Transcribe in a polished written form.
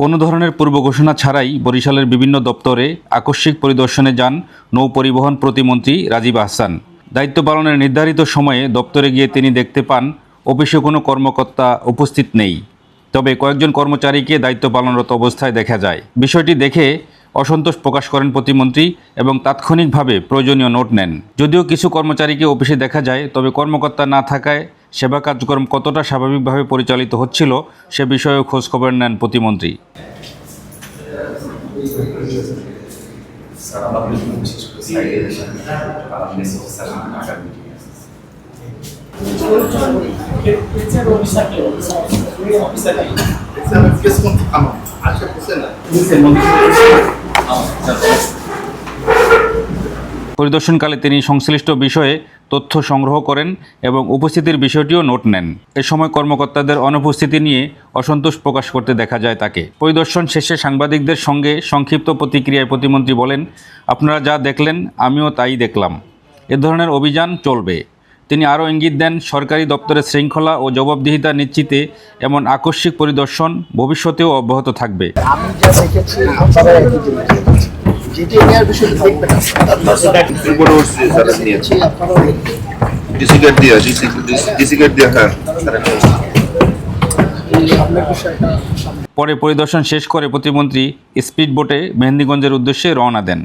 কোনো ধরনের পূর্ব ঘোষণা ছাড়াই বরিশালের বিভিন্ন দপ্তরে আকস্মিক পরিদর্শনে যান নৌ পরিবহন প্রতিমন্ত্রী রাজীব আহসান। দায়িত্ব পালনের নির্ধারিত সময়ে দপ্তরে গিয়ে তিনি দেখতে পান অফিসে কোনো কর্মকর্তা উপস্থিত নেই, তবে কয়েকজন কর্মচারীকে দায়িত্ব পালনরত অবস্থায় দেখা যায়। বিষয়টি দেখে অসন্তোষ প্রকাশ করেন প্রতিমন্ত্রী এবং তাৎক্ষণিকভাবে প্রয়োজনীয় নোট নেন। যদিও কিছু কর্মচারীকে অফিসে দেখা যায়, তবে কর্মকর্তা না থাকায় সেবা কার্যক্রম কতটা স্বাভাবিকভাবে পরিচালিত হচ্ছিল সে বিষয়েও খোঁজখবর নেন প্রতিমন্ত্রী। পরিদর্শনকালে তিনি সংশ্লিষ্ট বিষয়ে তথ্য সংগ্রহ করেন এবং উপস্থিতির বিষয়টিও নোট নেন। এ সময় কর্মকর্তাদের অনুপস্থিতি নিয়ে অসন্তোষ প্রকাশ করতে দেখা যায় তাকে। পরিদর্শন শেষে সাংবাদিকদের সঙ্গে সংক্ষিপ্ত প্রতিক্রিয়ায় প্রতিমন্ত্রী বলেন, আপনারা যা দেখলেন আমিও তাই দেখলাম। এ ধরনের অভিযান চলবে। তিনি আরও ইঙ্গিত দেন, সরকারি দপ্তরের শৃঙ্খলা ও জবাবদিহিতা নিশ্চিতে এমন আকস্মিক পরিদর্শন ভবিষ্যতেও অব্যাহত থাকবে। আমি যা দেখেছি আপনারা একই জিনিস দেখেছি, যেটি নেওয়ার বিষয়টা দেখবেন পরে পরিদর্শন শেষ করে প্রতিমন্ত্রী স্পিড বোটে মেহেন্দিগঞ্জের উদ্দেশ্যে রওনা দেন।